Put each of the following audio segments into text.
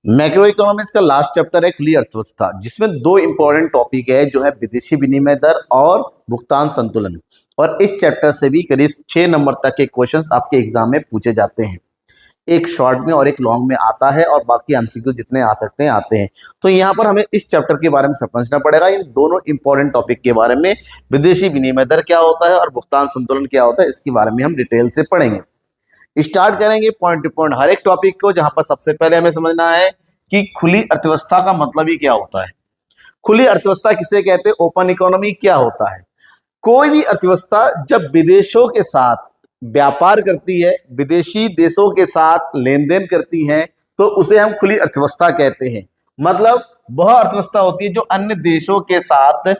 Macro economics का last chapter है खुली अर्थव्यवस्था, जिसमें दो इंपॉर्टेंट टॉपिक है जो है विदेशी विनिमय दर और भुगतान संतुलन। और इस चैप्टर से भी करीब 6 नंबर तक के क्वेश्चंस आपके एग्जाम में पूछे जाते हैं। एक शॉर्ट में और एक लॉन्ग में आता है और बाकी एमसीक्यू जितने आ सकते हैं आते हैं। तो यहाँ पर हमें इस चैप्टर के बारे में समझना पड़ेगा, इन दोनों इंपॉर्टेंट टॉपिक के बारे में। विदेशी विनिमय दर क्या होता है और भुगतान संतुलन क्या होता है, इसके बारे में हम डिटेल से पढ़ेंगे। स्टार्ट करेंगे पॉइंट टू पॉइंट हर एक टॉपिक को, जहां पर सबसे पहले हमें समझना है कि खुली अर्थव्यवस्था का मतलब ही क्या होता है। खुली अर्थव्यवस्था किसे कहते हैं, ओपन इकोनॉमी क्या होता है। कोई भी अर्थव्यवस्था जब विदेशों के साथ व्यापार करती है, विदेशी देशों के साथ लेन देन करती है, तो उसे हम खुली अर्थव्यवस्था कहते हैं। मतलब वह अर्थव्यवस्था होती है जो अन्य देशों के साथ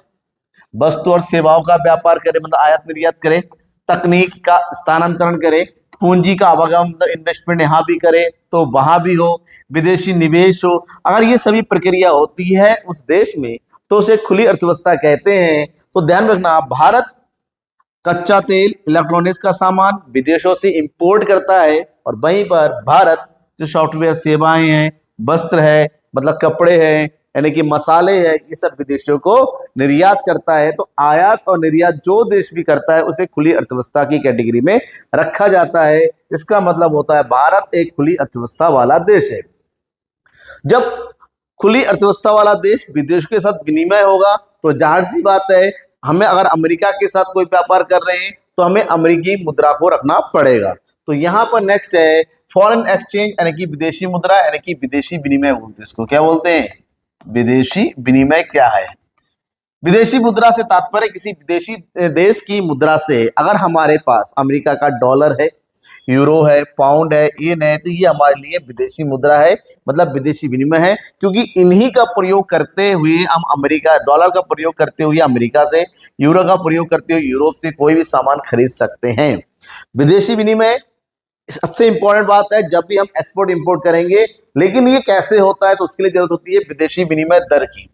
वस्तु और सेवाओं का व्यापार करे, मतलब आयात निर्यात करे, तकनीक का स्थानांतरण करे, पूंजी का आवागमन मतलब इन्वेस्टमेंट यहाँ भी करे तो वहां भी हो, विदेशी निवेश हो। अगर ये सभी प्रक्रिया होती है उस देश में तो उसे खुली अर्थव्यवस्था कहते हैं। तो ध्यान रखना, भारत कच्चा तेल, इलेक्ट्रॉनिक्स का सामान विदेशों से इंपोर्ट करता है, और वहीं पर भारत जो सॉफ्टवेयर सेवाएं हैं, वस्त्र है मतलब कपड़े हैं, यानी कि मसाले हैं, ये सब विदेशों को निर्यात करता है। तो आयात और निर्यात जो देश भी करता है उसे खुली अर्थव्यवस्था की कैटेगरी में रखा जाता है। इसका मतलब होता है भारत एक खुली अर्थव्यवस्था वाला देश है। जब खुली अर्थव्यवस्था वाला देश विदेशों के साथ विनिमय होगा तो जाहिर सी बात है, हमें अगर अमेरिका के साथ कोई व्यापार कर रहे हैं तो हमें अमेरिकी मुद्रा को रखना पड़ेगा। तो यहां पर नेक्स्ट है फॉरेन एक्सचेंज, यानी कि विदेशी मुद्रा, यानी कि विदेशी विनिमय बोलते हैं। इसको क्या बोलते हैं, विदेशी विनिमय क्या है। विदेशी मुद्रा से तात्पर्य किसी विदेशी देश की मुद्रा से, अगर हमारे पास अमेरिका का डॉलर है, यूरो है, पाउंड है, येन है, तो ये हमारे लिए विदेशी मुद्रा है, मतलब विदेशी विनिमय है। क्योंकि इन्हीं का प्रयोग करते हुए हम अमेरिका, डॉलर का प्रयोग करते हुए अमेरिका से, यूरो का प्रयोग करते हुए यूरोप से कोई भी सामान खरीद सकते हैं। विदेशी विनिमय सबसे इंपॉर्टेंट बात है जब भी हम एक्सपोर्ट इंपोर्ट करेंगे। लेकिन ये कैसे होता है, तो उसके लिए जरूरत होती है विदेशी विनिमय दर की।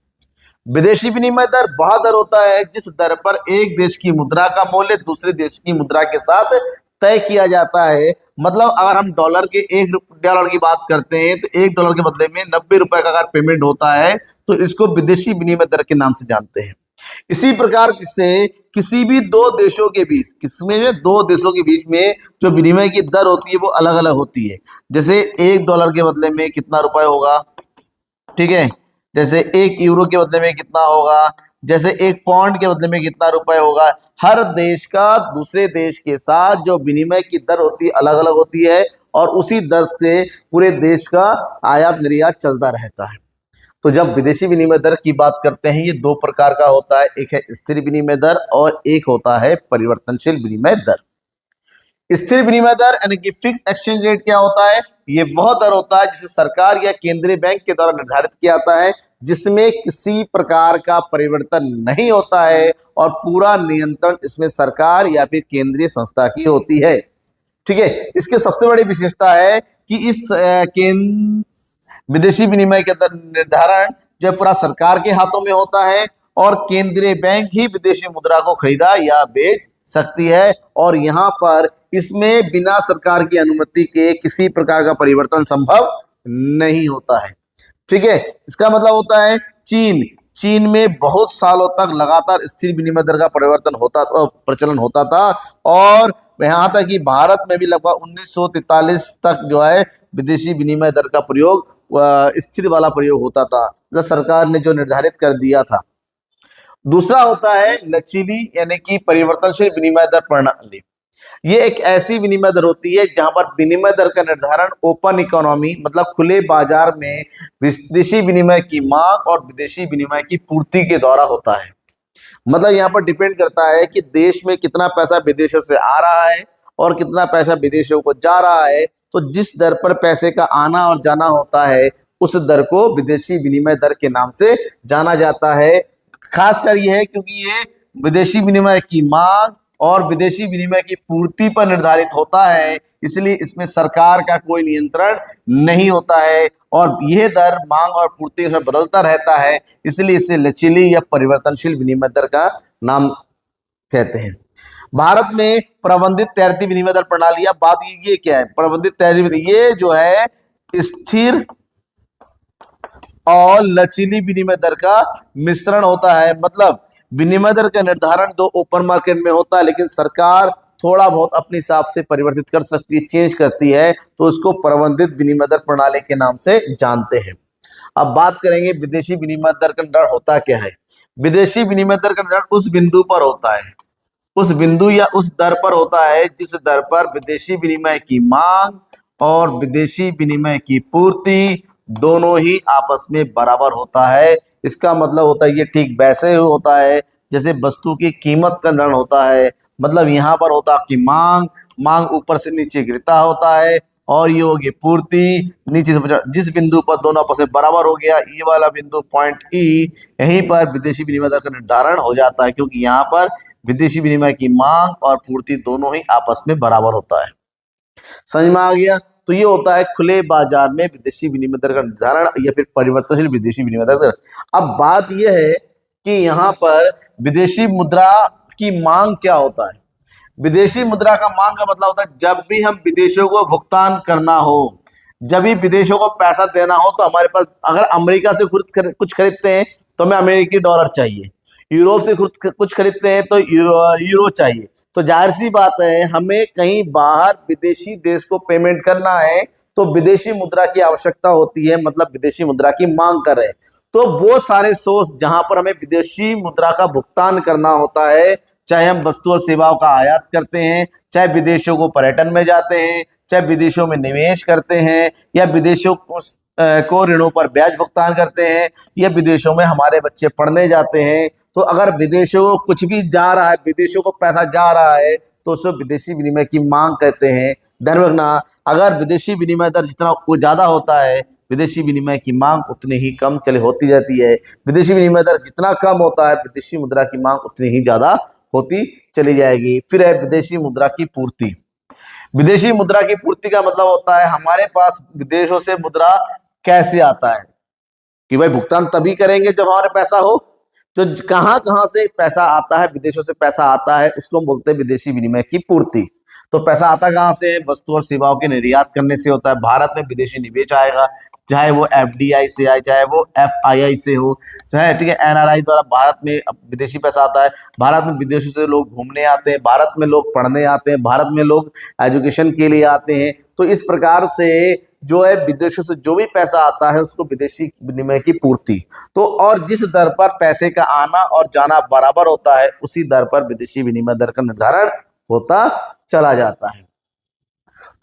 विदेशी विनिमय दर वह दर होता है जिस दर पर एक देश की मुद्रा का मूल्य दूसरे देश की मुद्रा के साथ तय किया जाता है। मतलब अगर हम डॉलर के $1 की बात करते हैं तो $1 के बदले में 90 रुपए का अगर पेमेंट होता है तो इसको विदेशी विनिमय दर के नाम से जानते हैं। इसी प्रकार से किसी भी दो देशों के बीच, किसमें दो देशों के बीच में जो विनिमय की दर होती है वो अलग अलग होती है। जैसे $1 के बदले में कितना रुपए होगा, ठीक है, जैसे 1 यूरो के बदले में कितना होगा, जैसे 1 पाउंड के बदले में कितना रुपए होगा। हर देश का दूसरे देश के साथ जो विनिमय की दर होती है अलग अलग होती है, और उसी दर से पूरे देश का आयात निर्यात चलता रहता है। तो जब विदेशी विनिमय दर की बात करते हैं, ये दो प्रकार का होता है, एक है स्थिर विनिमय दर और एक होता है परिवर्तनशील विनिमय दर। स्थिर विनिमय दर यानी कि फिक्स एक्सचेंज रेट क्या होता है, ये वह दर होता है जिसे सरकार या केंद्रीय बैंक के द्वारा निर्धारित किया जाता है, जिसमें किसी प्रकार का परिवर्तन नहीं होता है और पूरा नियंत्रण इसमें सरकार या फिर केंद्रीय संस्था की होती है। ठीक है, इसकी सबसे बड़ी विशेषता है कि इस विदेशी विनिमय के दर निर्धारण जो पूरा सरकार के हाथों में होता है, और केंद्रीय बैंक ही विदेशी मुद्रा को खरीदा या बेच सकती है। और यहाँ पर इसमें बिना सरकार की अनुमति के किसी प्रकार का परिवर्तन संभव नहीं होता है। ठीक है, इसका मतलब होता है चीन में बहुत सालों तक लगातार स्थिर विनिमय दर का प्रचलन होता था, और यहाँ तक कि भारत में भी लगभग 1943 तक जो है विदेशी विनिमय दर का प्रयोग स्थिर वाला प्रयोग होता था, जो सरकार ने जो निर्धारित कर दिया था। दूसरा होता है लचीली यानी कि परिवर्तनशील विनिमय दर प्रणाली। ये एक ऐसी विनिमय दर होती है जहां पर विनिमय दर का निर्धारण ओपन इकोनॉमी मतलब खुले बाजार में विदेशी विनिमय की मांग और विदेशी विनिमय की पूर्ति के द्वारा होता है। मतलब यहाँ पर डिपेंड करता है कि देश में कितना पैसा विदेशों से आ रहा है और कितना पैसा विदेशों को जा रहा है। तो जिस दर पर पैसे का आना और जाना होता है उस दर को विदेशी विनिमय दर के नाम से जाना जाता है। खासकर यह है क्योंकि ये विदेशी विनिमय की मांग और विदेशी विनिमय की पूर्ति पर निर्धारित होता है, इसलिए इसमें सरकार का कोई नियंत्रण नहीं होता है, और यह दर मांग और पूर्ति में बदलता रहता है, इसलिए इसे लचीली या परिवर्तनशील विनिमय दर का नाम कहते हैं। भारत में प्रबंधित तैरती विनिमय दर प्रणाली, अब बात ये क्या है, प्रबंधित तैरती, ये जो है स्थिर और लचीली विनिमय दर का मिश्रण होता है। मतलब विनिमय दर का निर्धारण तो ओपन मार्केट में होता है, लेकिन सरकार थोड़ा बहुत अपने हिसाब से परिवर्तित कर सकती है, चेंज करती है, तो उसको प्रबंधित विनिमय दर प्रणाली के नाम से जानते हैं। अब बात करेंगे विदेशी विनिमय दर का निर्धारण होता क्या है। विदेशी विनिमय दर का निर्धारण उस बिंदु पर होता है, उस बिंदु या उस दर पर होता है जिस दर पर विदेशी विनिमय की मांग और विदेशी विनिमय की पूर्ति दोनों ही आपस में बराबर होता है। इसका मतलब होता है ये ठीक वैसे ही होता है जैसे वस्तु की कीमत का निर्धारण होता है। मतलब यहाँ पर होता है कि मांग मांग ऊपर से नीचे गिरता होता है, और ये होगी पूर्ति नीचे से। जिस बिंदु पर दोनों आपस में बराबर हो गया, ये वाला बिंदु पॉइंट ई, यहीं पर विदेशी विनिमय दर का निर्धारण हो जाता है, क्योंकि यहाँ पर विदेशी विनिमय की मांग और पूर्ति दोनों ही आपस में बराबर होता है। समझ में आ गया। तो ये होता है खुले बाजार में विदेशी विनिमय दर का निर्धारण या फिर परिवर्तनशील विदेशी विनिमय दर। अब बात यह है कि यहाँ पर विदेशी मुद्रा की मांग क्या होता है। विदेशी मुद्रा का मांग का मतलब होता है जब भी हम विदेशों को भुगतान करना हो, जब भी विदेशों को पैसा देना हो, तो हमारे पास अगर अमेरिका से कुछ खरीदते हैं तो हमें अमेरिकी डॉलर चाहिए, यूरोप से कुछ खरीदते हैं तो यूरो चाहिए। तो जाहिर सी बात है हमें कहीं बाहर विदेशी देश को पेमेंट करना है तो विदेशी मुद्रा की आवश्यकता होती है, मतलब विदेशी मुद्रा की मांग कर रहे हैं। तो वो सारे सोर्स जहां पर हमें विदेशी मुद्रा का भुगतान करना होता है, चाहे हम वस्तु और सेवाओं का आयात करते हैं, चाहे विदेशों को पर्यटन में जाते हैं, चाहे विदेशों में निवेश करते हैं, या विदेशों को ऋणों पर ब्याज भुगतान करते हैं, या विदेशों में हमारे बच्चे पढ़ने जाते हैं। तो अगर विदेशों को कुछ भी जा रहा है, विदेशों को पैसा जा रहा है, तो उसे विदेशी विनिमय की मांग कहते हैं। ध्यान रखना, अगर विदेशी विनिमय दर जितना ज्यादा होता है, विदेशी विनिमय की मांग उतनी ही कम चले होती जाती है। विदेशी विनिमय दर जितना कम होता है, विदेशी मुद्रा की मांग उतनी ही ज्यादा होती चली जाएगी। फिर है विदेशी मुद्रा की पूर्ति। विदेशी मुद्रा की पूर्ति का मतलब होता है हमारे पास विदेशों से मुद्रा कैसे आता है, कि भाई भुगतान तभी करेंगे जब हमारे पैसा हो। तो कहां कहां से पैसा आता है, विदेशों से पैसा आता है, उसको हम बोलते हैं विदेशी विनिमय की पूर्ति। तो पैसा आता कहां से, वस्तु और सेवाओं के निर्यात करने से होता है। भारत में विदेशी निवेश आएगा, चाहे वो एफडीआई से आए, चाहे वो एफआईआई से हो, चाहे ठीक है एनआरआई द्वारा भारत में विदेशी पैसा आता है। भारत में विदेशों से लोग घूमने आते हैं, भारत में लोग पढ़ने आते हैं, भारत में लोग एजुकेशन के लिए आते हैं। तो इस प्रकार से जो है विदेशों से जो भी पैसा आता है उसको विदेशी विनिमय की पूर्ति। तो और जिस दर पर पैसे का आना और जाना बराबर होता है, उसी दर पर विदेशी विनिमय दर का निर्धारण होता चला जाता है।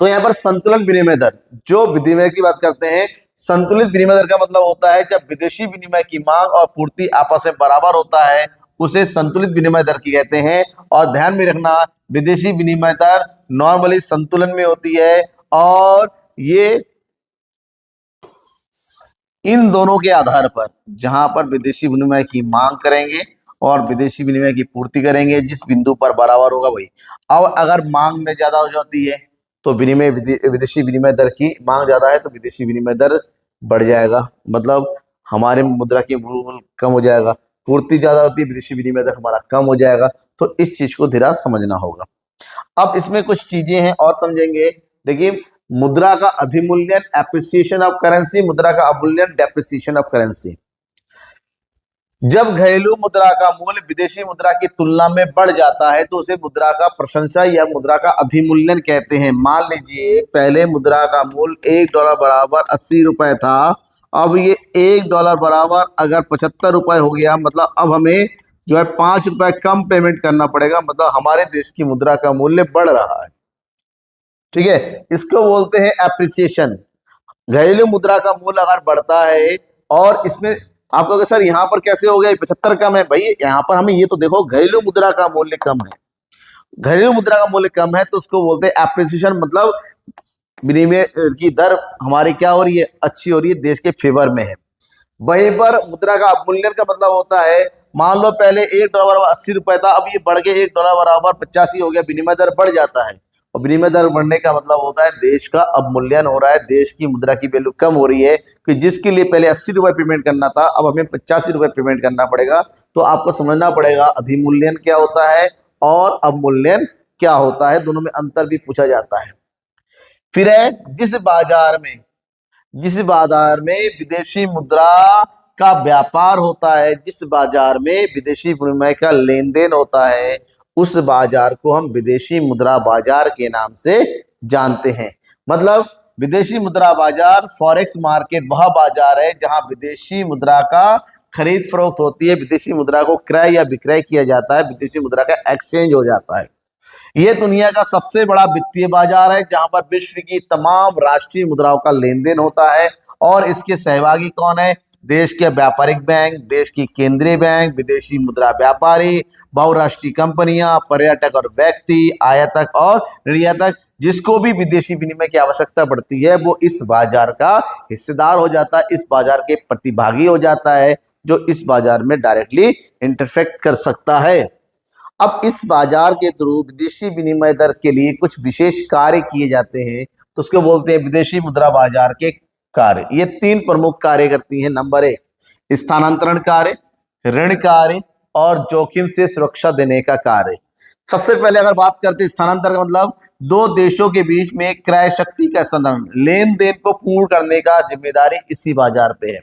तो यहाँ पर संतुलन विनिमय दर, जो विनिमय की बात करते हैं, संतुलित विनिमय दर का मतलब होता है जब विदेशी विनिमय की मांग और पूर्ति आपस में बराबर होता है, उसे संतुलित विनिमय दर की कहते हैं। और ध्यान में रखना, विदेशी विनिमय दर नॉर्मली संतुलन में होती है, और ये इन दोनों के आधार पर, जहां पर विदेशी विनिमय की मांग करेंगे और विदेशी विनिमय की पूर्ति करेंगे, जिस बिंदु पर बराबर होगा वही। और अगर मांग में ज्यादा हो जाती है तो विदेशी विनिमय दर की मांग ज्यादा है तो विदेशी विनिमय दर बढ़ जाएगा, मतलब हमारे मुद्रा की मूल्य कम हो जाएगा। पूर्ति ज्यादा होती है, विदेशी विनिमय दर हमारा कम हो जाएगा। तो इस चीज को धीरे समझना होगा। अब इसमें कुछ चीजें हैं और समझेंगे। देखिए, मुद्रा का अधिमूल्यन एप्रिसिएशन ऑफ करेंसी, मुद्रा का अवमूल्यन डेप्रिसिएशन ऑफ करेंसी। जब घरेलू मुद्रा का मूल्य विदेशी मुद्रा की तुलना में बढ़ जाता है तो उसे मुद्रा का प्रशंसा या मुद्रा का अधिमूल्यन कहते हैं। मान लीजिए पहले मुद्रा का मूल्य $1 बराबर 80 रुपए था, अब ये $1 बराबर अगर 75 रुपए हो गया, मतलब अब हमें जो है 5 रुपए कम पेमेंट करना पड़ेगा, मतलब हमारे देश की मुद्रा का मूल्य बढ़ रहा है। ठीक है, इसको बोलते हैं एप्रिसिएशन। घरेलू मुद्रा का मूल्य अगर बढ़ता है, और इसमें आप कहोगे सर यहाँ पर कैसे हो गया 75 कम है, भाई यहाँ पर हमें ये तो देखो घरेलू मुद्रा का मूल्य कम है, घरेलू मुद्रा का मूल्य कम है तो उसको बोलते हैं एप्रिसिएशन। मतलब विनिमय की दर हमारी क्या हो रही है, अच्छी हो रही है, देश के फेवर में है। वहीं पर मुद्रा का अवमूल्यन का मतलब होता है, मान लो पहले $1 बराबर 80 रुपए था, अब ये बढ़ के $1 बराबर 85 हो गया, विनिमय दर बढ़ जाता है। और विनिमय दर बढ़ने का मतलब होता है देश का अवमूल्यन हो रहा है, देश की मुद्रा की वैल्यू कम हो रही है, कि जिसके लिए पहले 80 रुपए पेमेंट करना था अब हमें 85 रुपए पेमेंट करना पड़ेगा। तो आपको समझना पड़ेगा अधिमूल्यन क्या होता है और अवमूल्यन क्या होता है, दोनों में अंतर भी पूछा जाता है। फिर है जिस बाजार में जिस बाजार में विदेशी मुद्रा का व्यापार होता है, जिस बाजार में विदेशी विनिमय का लेन देन होता है, उस बाजार को हम विदेशी मुद्रा बाजार के नाम से जानते हैं। मतलब विदेशी मुद्रा बाजार, फॉरेक्स मार्केट वह बाजार है जहां विदेशी मुद्रा का खरीद फरोख्त होती है, विदेशी मुद्रा को क्रय या विक्रय किया जाता है, विदेशी मुद्रा का एक्सचेंज हो जाता है। यह दुनिया का सबसे बड़ा वित्तीय बाजार है जहां पर विश्व की तमाम राष्ट्रीय मुद्राओं का लेन देन होता है। और इसके सहभागी कौन है? देश के व्यापारिक बैंक, देश की केंद्रीय बैंक, विदेशी मुद्रा व्यापारी, बहुराष्ट्रीय कंपनियां, पर्यटक और व्यक्ति, आयातक और निर्यातक। जिसको भी विदेशी विनिमय की आवश्यकता पड़ती है वो इस बाजार का हिस्सेदार हो जाता है, इस बाजार के प्रतिभागी हो जाता है, जो इस बाजार में डायरेक्टली इंटरफेक्ट कर सकता है। अब इस बाजार के थ्रू विदेशी विनिमय दर के लिए कुछ विशेष कार्य किए जाते हैं, तो उसको बोलते हैं विदेशी मुद्रा बाजार के कार्य। ये 3 प्रमुख कार्य करती हैं। नंबर 1, स्थानांतरण कार्य, ऋण कार्य और जोखिम से सुरक्षा देने का कार्य। सबसे पहले अगर बात करते हैं स्थानांतरण का मतलब 2 देशों के बीच में क्रय शक्ति का स्थानांतरण, लेन देन को पूर्ण करने का जिम्मेदारी इसी बाजार पे है।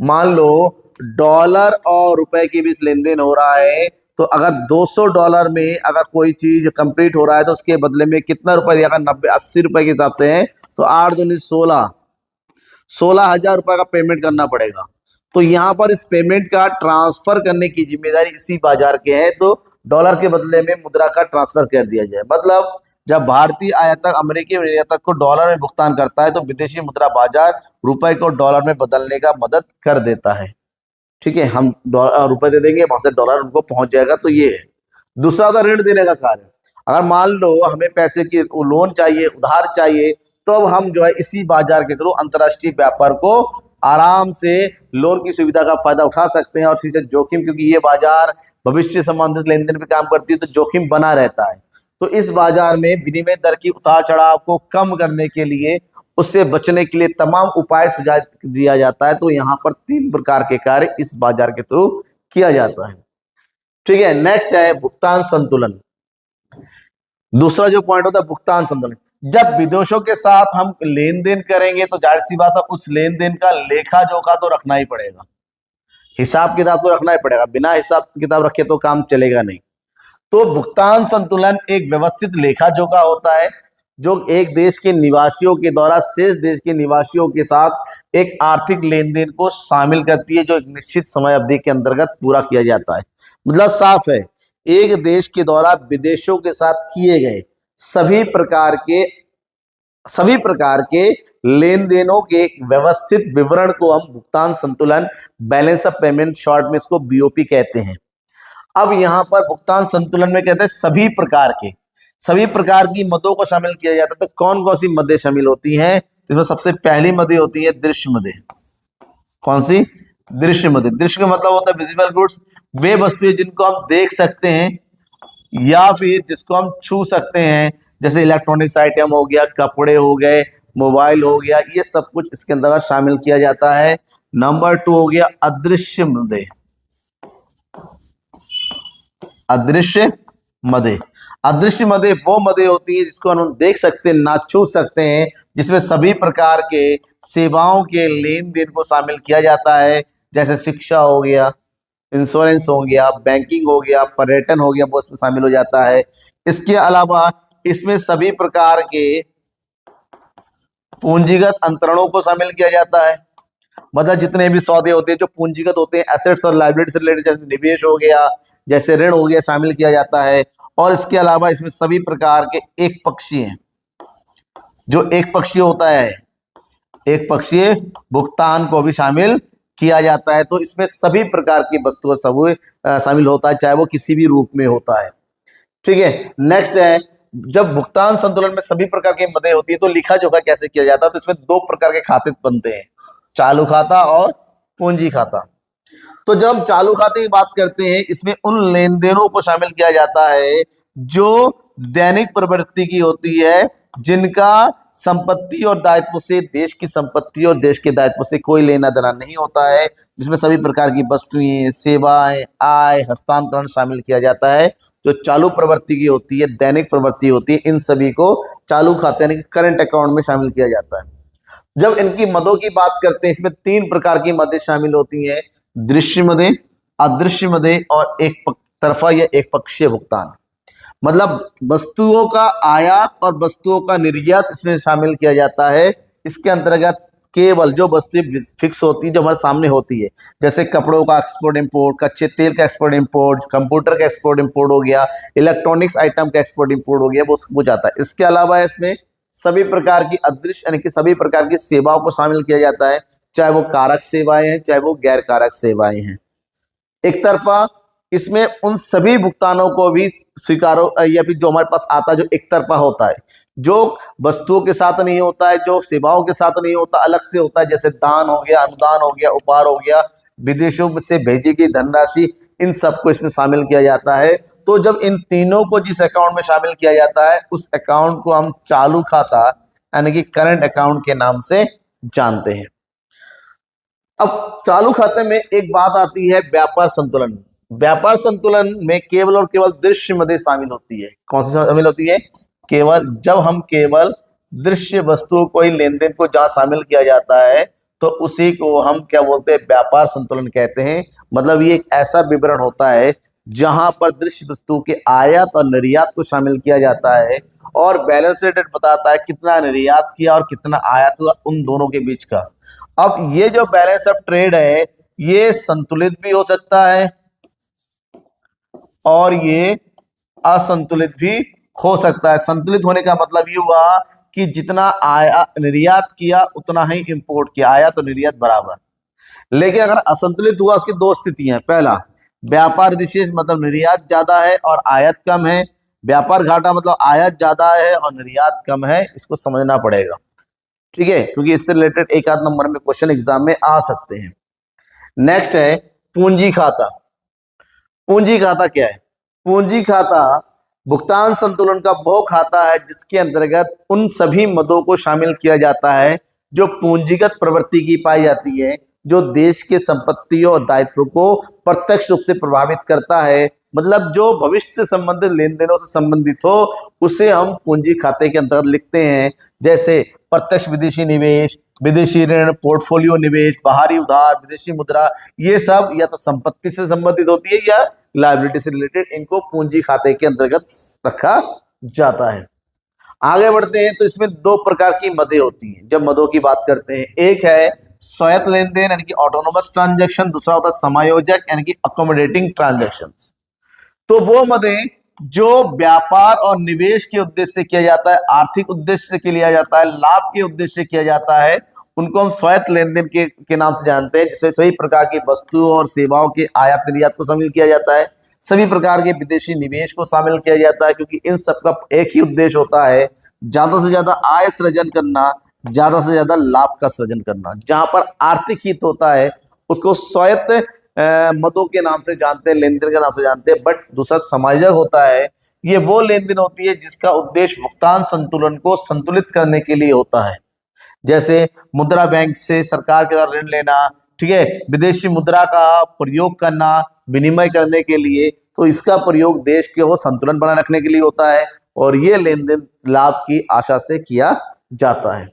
मान लो डॉलर और रुपए के बीच लेन देन हो रहा है, तो अगर $200 में अगर कोई चीज कंप्लीट हो रहा है तो उसके बदले में कितना रुपए दिया? अगर 90-80 रुपए के हिसाब से है तो 8 दूनी 16,000 रुपए का पेमेंट करना पड़ेगा। तो यहाँ पर इस पेमेंट का ट्रांसफर करने की जिम्मेदारी इसी बाजार के है, तो डॉलर के बदले में मुद्रा का ट्रांसफर कर दिया जाए। मतलब जब भारतीय आयातक अमेरिकी निर्यातक को डॉलर में भुगतान करता है तो विदेशी मुद्रा बाजार रुपए को डॉलर में बदलने का मदद कर देता है। ठीक है, हम रुपए दे देंगे, वहां से डॉलर उनको पहुंच जाएगा। तो ये है। दूसरा होता है ऋण देने का कार्य। अगर मान लो हमें पैसे की लोन चाहिए, उधार चाहिए, तो अब हम जो है इसी बाजार के थ्रू अंतर्राष्ट्रीय व्यापार को आराम से लोन की सुविधा का फायदा उठा सकते हैं। और फिर से जोखिम, क्योंकि ये बाजार भविष्य संबंधित लेन देन पे काम करती है तो जोखिम बना रहता है। तो इस बाजार में विनिमय दर की उतार चढ़ाव को कम करने के लिए, उससे बचने के लिए तमाम उपाय सुझाव दिया जाता है। तो यहाँ पर 3 प्रकार के कार्य इस बाजार के थ्रू किया जाता है। ठीक है, नेक्स्ट है भुगतान संतुलन। दूसरा जो पॉइंट होता है भुगतान संतुलन। जब विदेशों के साथ हम लेन देन करेंगे तो जाहिर सी बात है उस लेन देन का लेखा जोखा तो रखना ही पड़ेगा, हिसाब किताब तो रखना ही पड़ेगा। बिना हिसाब किताब रखे तो काम चलेगा नहीं। तो भुगतान संतुलन एक व्यवस्थित लेखा जोखा होता है जो एक देश के निवासियों के द्वारा शेष देश के निवासियों के साथ एक आर्थिक लेन देन को शामिल करती है, जो एक निश्चित समय अवधि के अंतर्गत पूरा किया जाता है। मतलब साफ है, एक देश के द्वारा विदेशों के साथ किए गए सभी प्रकार के लेन देनों के व्यवस्थित विवरण को हम भुगतान संतुलन, बैलेंस ऑफ पेमेंट, शॉर्ट में इसको बीओपी कहते हैं। अब यहाँ पर भुगतान संतुलन में कहते हैं सभी प्रकार की मदों को शामिल किया जाता है। तो कौन कौन सी मदें शामिल होती हैं? इसमें सबसे पहली मदें होती है दृश्य मदें। कौन सी? दृश्य मदें। दृश्य का मतलब होता है विजिबल गुड्स, वे वस्तुएं जिनको हम देख सकते हैं या फिर जिसको हम छू सकते हैं, जैसे इलेक्ट्रॉनिक्स आइटम हो गया, कपड़े हो गए, मोबाइल हो गया, ये सब कुछ इसके अंतर्गत शामिल किया जाता है। नंबर 2 हो गया अदृश्य मदें। अदृश्य मदें वो मदें होती है जिसको हम देख सकते हैं, ना छू सकते हैं, जिसमें सभी प्रकार के सेवाओं के लेन देन को शामिल किया जाता है। जैसे शिक्षा हो गया, इंश्योरेंस हो गया, बैंकिंग हो गया, पर्यटन हो गया, वो इसमें शामिल हो जाता है। इसके अलावा इसमें सभी प्रकार के पूंजीगत अंतरणों को शामिल किया जाता है। मतलब जितने भी सौदे होते हैं जो पूंजीगत होते हैं, एसेट्स और लायबिलिटी से रिलेटेड, जैसे निवेश हो गया, जैसे ऋण हो गया, शामिल किया जाता है। और इसके अलावा इसमें सभी प्रकार के एक पक्षीय होता है, एक पक्षीय भुगतान को भी शामिल किया जाता है। तो इसमें सभी प्रकार की वस्तुओं सब शामिल होता है, चाहे वो किसी भी रूप में होता है। ठीक है, नेक्स्ट है जब भुगतान संतुलन में सभी प्रकार की मदें होती है तो लिखा जोखा कैसे किया जाता है? तो इसमें 2 प्रकार के खाते बनते हैं, चालू खाता और पूंजी खाता। तो जब हम चालू खाते की बात करते हैं, इसमें उन लेन देनों को शामिल किया जाता है जो दैनिक प्रवृत्ति की होती है, जिनका संपत्ति और दायित्व से, देश की संपत्ति और देश के दायित्व से कोई लेना देना नहीं होता है, जिसमें सभी प्रकार की वस्तुएं, सेवाएं, आय, हस्तांतरण शामिल किया जाता है। जो चालू प्रवृत्ति की होती है, दैनिक प्रवृत्ति होती है, इन सभी को चालू खाते यानी करंट अकाउंट में शामिल किया जाता है। जब इनकी मदों की बात करते हैं, इसमें 3 प्रकार की मदें शामिल होती हैं, दृश्य मदें, अदृश्य मदें और एक तरफा या एक पक्षीय भुगतान। मतलब वस्तुओं का आयात और वस्तुओं का निर्यात इसमें शामिल किया जाता है। इसके अंतर्गत केवल जो वस्तुएं फिक्स होती है, जो हमारे सामने होती है, जैसे कपड़ों का एक्सपोर्ट इंपोर्ट, कच्चे तेल का एक्सपोर्ट इंपोर्ट, कंप्यूटर का एक्सपोर्ट इंपोर्ट हो गया, इलेक्ट्रॉनिक्स आइटम का एक्सपोर्ट इंपोर्ट हो गया, वो जाता है। इसके अलावा इसमें सभी प्रकार की अदृश्य यानी कि सभी प्रकार की सेवाओं को शामिल किया जाता है, चाहे वो कारक सेवाएं हैं, चाहे वो गैर कारक सेवाएं हैं। एक तरफा इसमें उन सभी भुगतानों को भी स्वीकारो या फिर जो हमारे पास आता है, जो एक तरफा होता है, जो वस्तुओं के साथ नहीं होता है, जो सेवाओं के साथ नहीं होता, अलग से होता है, जैसे दान हो गया, अनुदान हो गया, उपहार हो गया, विदेशों से भेजी गई धनराशि, इन सबको इसमें शामिल किया जाता है। तो जब इन तीनों को जिस अकाउंट में शामिल किया जाता है, उस अकाउंट को हम चालू खाता यानी कि करंट अकाउंट के नाम से जानते हैं। अब चालू खाते में एक बात आती है व्यापार संतुलन। व्यापार संतुलन में केवल और केवल दृश्य मदें शामिल होती है। कौन सी शामिल होती है? केवल जब हम केवल दृश्य वस्तुओं को ही लेन देन को जहां शामिल किया जाता है, तो उसी को हम क्या बोलते हैं? व्यापार संतुलन कहते हैं। मतलब ये एक ऐसा विवरण होता है जहां पर दृश्य वस्तु के आयात और निर्यात को शामिल किया जाता है, और बैलेंस शीट बताता है कितना निर्यात किया और कितना आयात हुआ उन दोनों के बीच का। अब ये जो बैलेंस ऑफ ट्रेड है, ये संतुलित भी हो सकता है और ये असंतुलित भी हो सकता है। संतुलित होने का मतलब ये हुआ कि जितना निर्यात किया उतना ही इंपोर्ट किया, आयात और निर्यात बराबर। लेकिन अगर असंतुलित हुआ, उसकी दो स्थितियां, पहला व्यापार विशेष मतलब निर्यात ज्यादा है और आयात कम है, व्यापार घाटा मतलब आयात ज्यादा है और निर्यात कम है। इसको समझना पड़ेगा, ठीक है, क्योंकि इससे रिलेटेड एक आध नंबर में क्वेश्चन एग्जाम में आ सकते हैं। नेक्स्ट है पूंजी खाता। पूंजी खाता क्या है? पूंजी खाता भुगतान संतुलन का वो खाता है जिसके अंतर्गत उन सभी मदों को शामिल किया जाता है जो पूंजीगत प्रवृत्ति की पाई जाती है, जो देश के संपत्तियों और दायित्वों को प्रत्यक्ष रूप से प्रभावित करता है। मतलब जो भविष्य से संबंधित लेन देनों से संबंधित हो, उसे हम पूंजी खाते के अंतर्गत लिखते हैं। जैसे प्रत्यक्ष विदेशी निवेश, विदेशी ऋण, पोर्टफोलियो निवेश, बाहरी उधार, विदेशी मुद्रा, ये सब या तो संपत्ति से संबंधित होती है या लायबिलिटी से रिलेटेड, इनको पूंजी खाते के अंतर्गत रखा जाता है। आगे बढ़ते हैं तो इसमें दो प्रकार की मदें होती हैं जब मदों की बात करते हैं। एक है स्वायत्त लेन देन यानी कि ऑटोनोमस ट्रांजैक्शन, दूसरा होता है समायोजक यानी कि अकोमोडेटिंग ट्रांजैक्शंस। तो वो मदें जो व्यापार और निवेश के उद्देश्य से किया जाता है, आर्थिक उद्देश्य से किया जाता है, लाभ के उद्देश्य से किया जाता है, उनको हम स्वायत्त लेन देन के नाम से जानते हैं। जिसमें सभी प्रकार की वस्तुओं और सेवाओं के आयात निर्यात को शामिल किया जाता है, सभी प्रकार के विदेशी निवेश को शामिल किया जाता है, क्योंकि इन सब का एक ही उद्देश्य होता है, ज्यादा से ज्यादा आय सृजन करना, ज्यादा से ज्यादा लाभ का सृजन करना। जहां पर आर्थिक हित होता है उसको स्वायत्त मदों के नाम से जानते हैं, लेन देन के नाम से जानते हैं। बट दूसरा समायोजक होता है, ये वो लेन देन होती है जिसका उद्देश्य भुगतान संतुलन को संतुलित करने के लिए होता है। जैसे मुद्रा बैंक से सरकार के द्वारा ऋण लेना, ठीक है, विदेशी मुद्रा का प्रयोग करना विनिमय करने के लिए, तो इसका प्रयोग देश के वो संतुलन बनाए रखने के लिए होता है, और ये लेन देन लाभ की आशा से किया जाता है।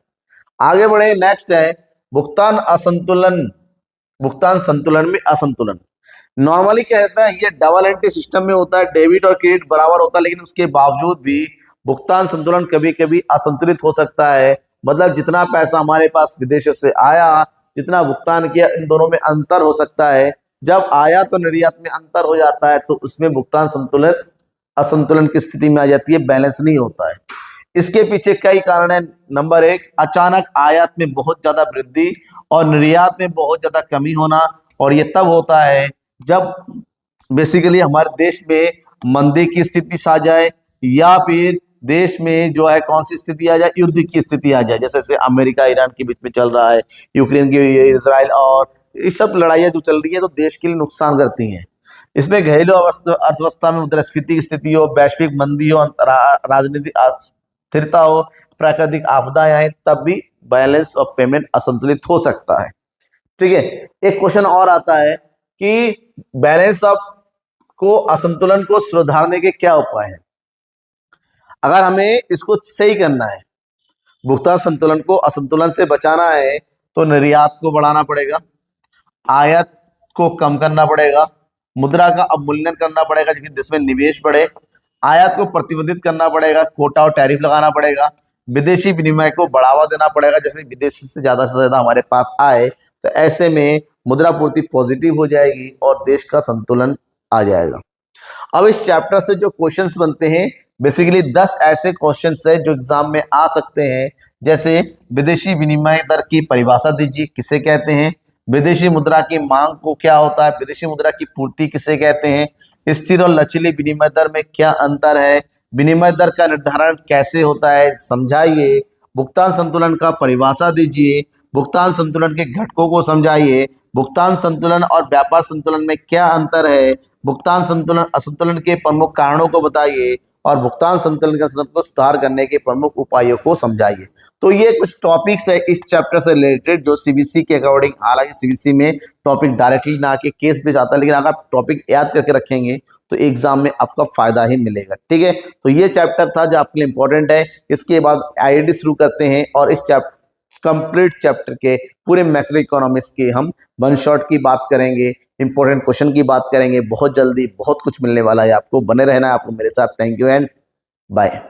आगे बढ़े, नेक्स्ट है भुगतान असंतुलन। भुगतान संतुलन में असंतुलन नॉर्मली कहता है ये डबल एंटी सिस्टम में होता है, डेबिट और क्रेडिट बराबर होता है, लेकिन उसके बावजूद भी भुगतान संतुलन कभी कभी असंतुलित हो सकता है। मतलब जितना पैसा हमारे पास विदेशों से आया, जितना भुगतान किया, इन दोनों में अंतर हो सकता है। जब आयात और निर्यात में अंतर हो जाता है तो उसमें भुगतान संतुलन असंतुलन की स्थिति में आ जाती है, बैलेंस नहीं होता है। इसके पीछे कई कारण है। नंबर एक, अचानक आयात में बहुत ज्यादा वृद्धि और निर्यात में बहुत ज्यादा कमी होना, और ये तब होता है जब बेसिकली हमारे देश में मंदी की स्थिति आ जाए, या फिर देश में जो है कौन सी स्थिति आ जाए, युद्ध की स्थिति आ जाए। जैसे अमेरिका ईरान के बीच में चल रहा है, यूक्रेन की, इजराइल, और ये सब लड़ाइयां जो चल रही है तो देश के लिए नुकसान करती हैं। इसमें घरेलू अर्थव्यवस्था में मुद्रास्फीति की स्थिति हो, वैश्विक मंदी हो, राजनीतिक अस्थिरता हो, प्राकृतिक आपदाएं आए, तब भी बैलेंस ऑफ पेमेंट असंतुलित हो सकता है। ठीक है, एक क्वेश्चन और आता है कि बैलेंस ऑफ को असंतुलन को सुधारने के क्या उपाय हैं। अगर हमें इसको सही करना है, भुगतान संतुलन को असंतुलन से बचाना है तो निर्यात को बढ़ाना पड़ेगा, आयात को कम करना पड़ेगा, मुद्रा का अवमूल्यन करना पड़ेगा जिसमें निवेश बढ़े, आयात को प्रतिबंधित करना पड़ेगा, कोटा और टैरिफ लगाना पड़ेगा, विदेशी विनिमय को बढ़ावा देना पड़ेगा, जैसे विदेशी से ज्यादा हमारे पास आए तो ऐसे में मुद्रा पूर्ति पॉजिटिव हो जाएगी और देश का संतुलन आ जाएगा। अब इस चैप्टर से जो क्वेश्चंस बनते हैं बेसिकली 10 ऐसे क्वेश्चंस है जो एग्जाम में आ सकते हैं, जैसे विदेशी विनिमय दर की परिभाषा दीजिए, किसे कहते हैं, विदेशी मुद्रा की मांग को क्या होता है, विदेशी मुद्रा की पूर्ति किसे कहते हैं, स्थिर और लचीली विनिमय दर में क्या अंतर है, विनिमय दर का निर्धारण कैसे होता है समझाइए, भुगतान संतुलन का परिभाषा दीजिए, भुगतान संतुलन के घटकों को समझाइए, भुगतान संतुलन और व्यापार संतुलन में क्या अंतर है, भुगतान संतुलन असंतुलन के प्रमुख कारणों को बताइए और भुगतान संतुलन के को सुधार करने के प्रमुख उपायों को समझाइए। तो ये कुछ टॉपिक्स है इस चैप्टर से रिलेटेड जो सीबीएसई के अकॉर्डिंग, हालांकि सीबीएसई में टॉपिक डायरेक्टली ना के केस बेस्ड आता है, लेकिन अगर टॉपिक याद करके रखेंगे तो एग्जाम में आपका फायदा ही मिलेगा। ठीक है, तो ये चैप्टर था जो आपके लिए इंपॉर्टेंट है। इसके बाद आईआईटी शुरू करते हैं और इस कंप्लीट चैप्टर के पूरे मैक्रो इकोनॉमिक्स के हम वन शॉट की बात करेंगे, इंपॉर्टेंट क्वेश्चन की बात करेंगे। बहुत जल्दी बहुत कुछ मिलने वाला है आपको, बने रहना है आपको मेरे साथ। Thank you and bye.